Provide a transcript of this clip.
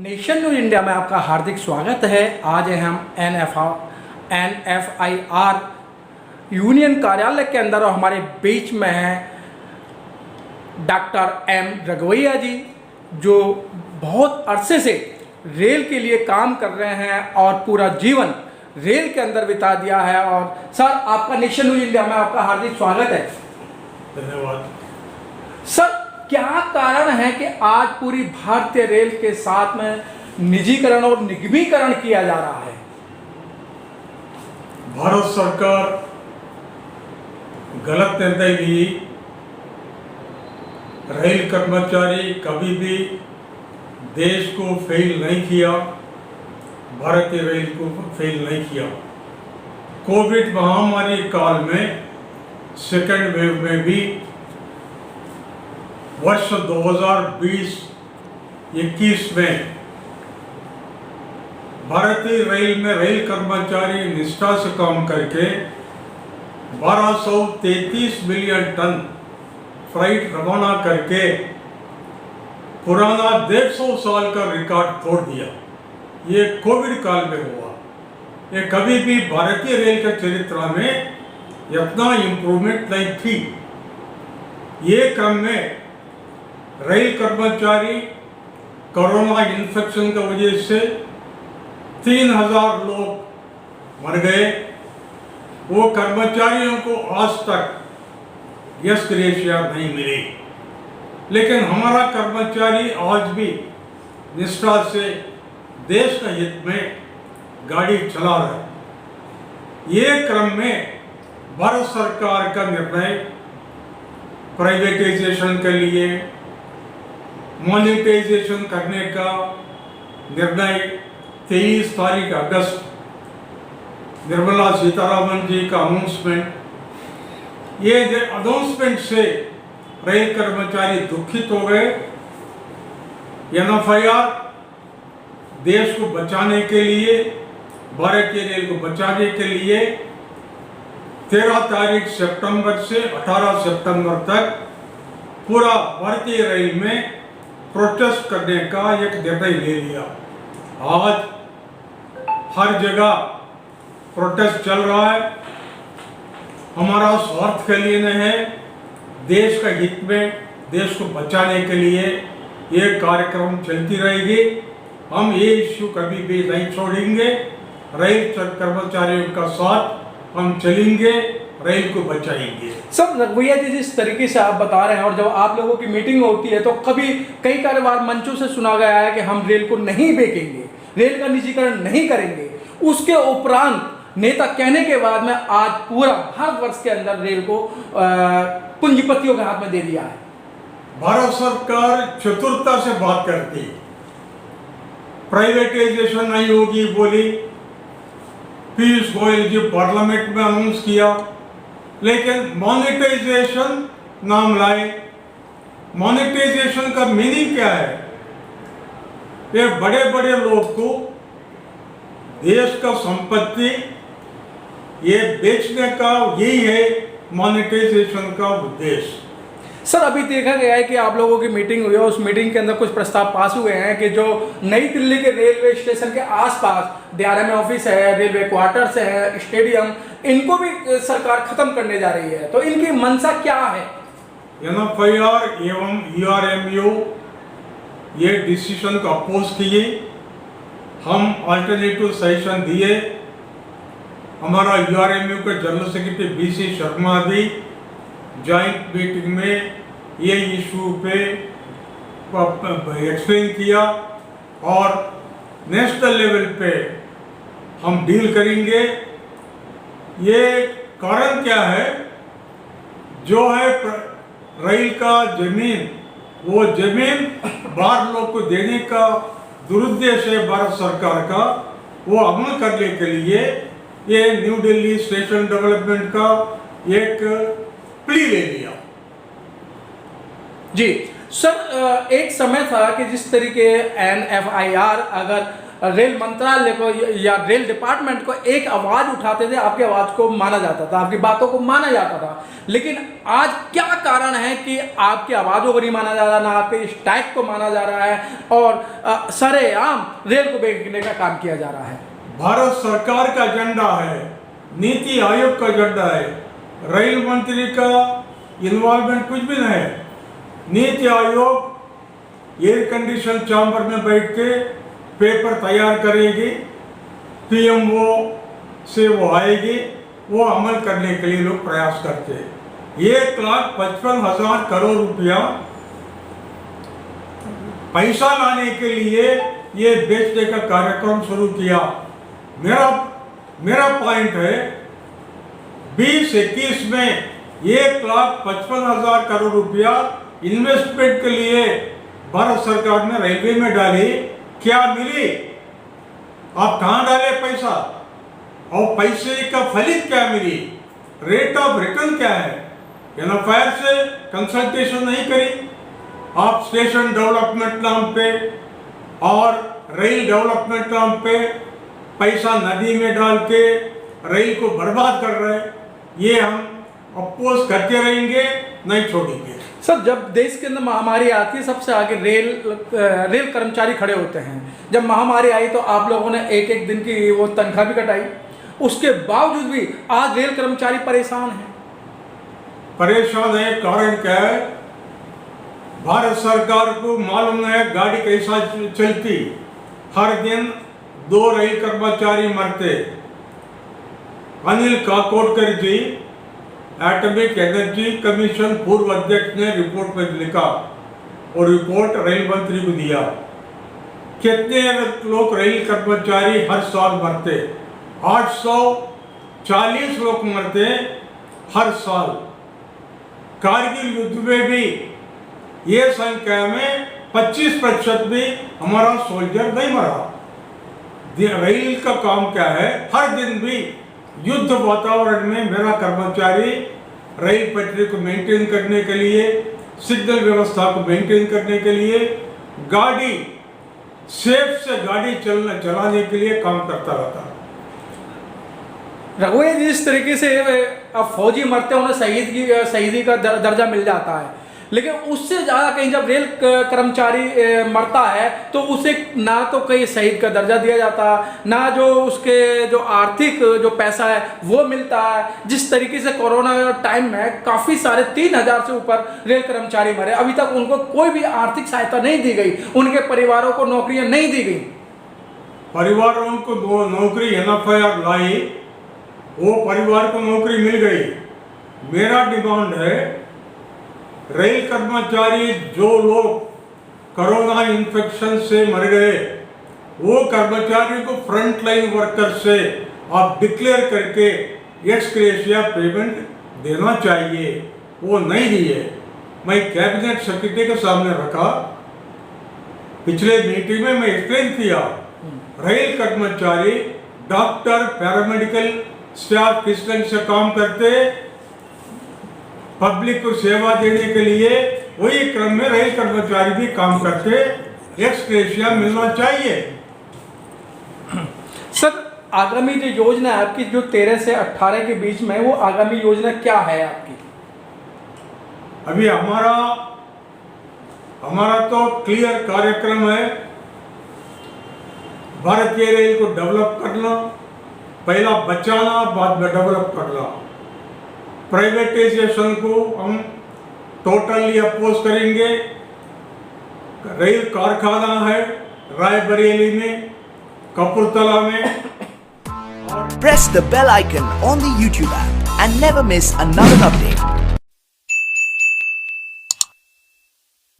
Nation news India में आपका हार्दिक स्वागत है। आज हम NFIR यूनियन कार्यालय के अंदर और हमारे बीच में हैं डॉक्टर M रघुवैया जी, जो बहुत अरसे से रेल के लिए काम कर रहे हैं और पूरा जीवन रेल के अंदर बिता दिया है। और सर, आपका नेशन न्यूज इंडिया में आपका हार्दिक स्वागत है। धन्यवाद सर, क्या कारण है कि आज पूरी भारतीय रेल के साथ में निजीकरण और निगमीकरण किया जा रहा है? भारत सरकार गलत निर्णय ली। रेल कर्मचारी कभी भी देश को फेल नहीं किया, भारतीय रेल को फेल नहीं किया। कोविड महामारी काल में सेकेंड वेव में भी वर्ष 2020-21 में भारतीय रेल में रेल कर्मचारी निष्ठा से काम करके 1233 मिलियन टन फ्राइट रवाना करके पुराना 150 साल का रिकॉर्ड तोड़ दिया। ये कोविड काल में हुआ। ये कभी भी भारतीय रेल के चरित्र में इतना इम्प्रूवमेंट नहीं थी। ये क्रम में रेल कर्मचारी कोरोना इन्फेक्शन की वजह से 3000 लोग मर गए। वो कर्मचारियों को आज तक यश ग्रेशिया नहीं मिली, लेकिन हमारा कर्मचारी आज भी निष्ठा से देश के हित में गाड़ी चला रहा है। ये क्रम में भारत सरकार का निर्णय प्राइवेटाइजेशन के लिए मॉनिटाइजेशन करने का निर्णय 23 तारीख अगस्त निर्मला सीतारामन जी का अनाउंसमेंट, ये अनाउंसमेंट से रेल कर्मचारी दुखित हो गए। NFIR देश को बचाने के लिए, भारतीय रेल को बचाने के लिए 13 तारीख सितंबर से 18 सितंबर तक पूरा भारतीय रेल में प्रोटेस्ट करने का एक निर्णय ले लिया। आज हर जगह प्रोटेस्ट चल रहा है। हमारा स्वार्थ के लिए नहीं है, देश का हित में, देश को बचाने के लिए ये कार्यक्रम चलती रहेगी। हम ये इश्यू कभी भी नहीं छोड़ेंगे। रेल कर्मचारियों का साथ हम चलेंगे, रेल को बचाएंगे। सब रघुवैया जी, जिस तरीके से आप बता रहे हैं और जब आप लोगों की मीटिंग होती है तो कई बार मंचों से सुना गया है कि हम रेल को नहीं बेचेंगे, रेल का निजीकरण नहीं करेंगे। उसके उपरांत नेता कहने के बाद में आज पूरा भारतवर्ष के अंदर रेल को पूंजीपतियों के हाथ में दे दिया है। भारत सरकार चतुरता से बात करती, प्राइवेटाइजेशन नहीं होगी बोली। पीयूष गोयल जी पार्लियामेंट में अनाउंस किया, लेकिन मॉनेटाइजेशन नाम लाए। मॉनेटाइजेशन का मीनिंग क्या है? ये बड़े बड़े लोग को देश का संपत्ति ये बेचने का, यही है मॉनेटाइजेशन का उद्देश्य। सर, अभी देखा गया है कि आप लोगों की मीटिंग हुई है, उस मीटिंग के अंदर कुछ प्रस्ताव पास हुए हैं कि जो नई दिल्ली के रेलवे स्टेशन के आसपास DRM ऑफिस है, रेलवे क्वार्टर्स है, स्टेडियम, इनको भी सरकार खत्म करने जा रही है। तो इनकी मंशा क्या है? NFIR एवं URMU ये डिसीजन को अपोज किए। हम अल्टरनेटिव सजेशन दिए। हमारा URMU के जनरल सेक्रेटरी BC शर्मा भी जॉइंट मीटिंग में ये इशू पे एक्सप्लेन किया और नेशनल लेवल पे हम डील करेंगे। ये कारण क्या है? जो है रेल का जमीन, वो जमीन बाहर लोग को देने का दुरुद्देश्य है भारत सरकार का। वो अमल करने के लिए ये न्यू दिल्ली स्टेशन डेवलपमेंट का एक प्ली ले लिया। जी सर, एक समय था कि जिस तरीके NFIR अगर रेल मंत्रालय को या रेल डिपार्टमेंट को एक आवाज़ उठाते थे, आपकी आवाज़ को माना जाता था, आपकी बातों को माना जाता था। लेकिन आज क्या कारण है कि आपकी आवाज़ों को नहीं माना जा रहा, ना आपके स्ट्राइक को माना जा रहा है और सरेआम रेल को बेचने का काम किया जा रहा है? भारत सरकार का एजेंडा है, नीति आयोग का एजेंडा है, रेल मंत्री का इन्वॉल्वमेंट कुछ भी नहीं है। NITI Aayog air condition chamber में बैठ के पेपर तैयार करेगी, पीएमओ से वो आएगी, वो अमल करने के लिए लोग प्रयास करते हैं। 1,55,000 करोड़ रुपया पैसा लाने के लिए ये बेचने का कार्यक्रम शुरू किया। मेरा पॉइंट है 2021 में 1,55,000 करोड़ रुपया इन्वेस्टमेंट के लिए भारत सरकार ने रेलवे में डाली, क्या मिली? आप कहां डाले पैसा और पैसे का फलित क्या मिली? रेट ऑफ रिटर्न क्या है? एनएफआईआर से कंसल्टेशन नहीं करी। आप स्टेशन डेवलपमेंट नाम पे और रेल डेवलपमेंट नाम पे पैसा नदी में डाल के रेल को बर्बाद कर रहे हैं। ये हम अपोज करते रहेंगे, नहीं छोड़ेंगे। सर, जब देश के अंदर महामारी आती है सबसे आगे रेल कर्मचारी खड़े होते हैं। जब महामारी आई तो आप लोगों ने एक एक दिन की वो तनख्वाह भी कटाई, उसके बावजूद भी आज रेल कर्मचारी परेशान हैं। परेशान है, कारण क्या है? भारत सरकार को मालूम है गाड़ी कैसा चलती। हर दिन 2 रेल कर्मचारी मरते। अनिल काकोडकर जी, एटॉमिक एनर्जी कमीशन पूर्व अध्यक्ष ने रिपोर्ट में लिखा और रिपोर्ट रेल मंत्री को दिया। कितने लोग रेल कर्मचारी हर साल मरते? 840 लोग मरते हर साल। कारगिल युद्ध में भी ये संख्या में 25% भी हमारा सोल्जर नहीं मरा। रेल का काम क्या है? हर दिन भी युद्ध वातावरण में मेरा कर्मचारी रेल पटरी को मेंटेन करने के लिए, सिग्नल व्यवस्था को मेंटेन करने के लिए, गाड़ी सेफ से गाड़ी चलाने के लिए काम करता रहता। रघुवीर जी, जिस तरीके से अब फौजी मरते हैं उन्हें शहीदी का दर्जा मिल जाता है, लेकिन उससे ज़्यादा कहीं जब रेल कर्मचारी मरता है तो उसे ना तो कहीं शहीद का दर्जा दिया जाता, ना जो उसके जो आर्थिक जो पैसा है वो मिलता है। जिस तरीके से कोरोना टाइम में काफ़ी सारे 3,000 से ऊपर रेल कर्मचारी मरे, अभी तक उनको कोई भी आर्थिक सहायता नहीं दी गई, उनके परिवारों को नौकरियां नहीं दी गई। परिवारों को नौकरी एनएफआईआर लाई, वो परिवार को नौकरी मिल गई। मेरा डिमांड है रेल कर्मचारी जो लोग कोरोना इन्फेक्शन से मर गए, वो कर्मचारी को फ्रंट लाइन वर्कर से आप डिक्लेयर करके एक्स ग्रेशिया पेमेंट देना चाहिए। वो नहीं दिए। मैं कैबिनेट सेक्रेटरी के सामने रखा, पिछले मीटिंग में मैं एक्सप्लेन किया। रेल कर्मचारी, डॉक्टर, पैरामेडिकल स्टाफ किस ढंग से काम करते, पब्लिक को सेवा देने के लिए, वही क्रम में रेल कर्मचारी भी काम करते। एक्स ग्रेशिया मिलना चाहिए। सर, आगामी जो योजना है आपकी, जो 13 से 18 के बीच में, वो आगामी योजना क्या है आपकी? अभी हमारा तो क्लियर कार्यक्रम है। भारतीय रेल को डेवलप करना, पहला बचाना, बाद में डेवलप करना। प्राइवेटाइजेशन को हम टोटली अपोज करेंगे। रेल कारखाना है रायबरेली में, कपूरथला में। Press the bell icon on the YouTube app and never miss another update.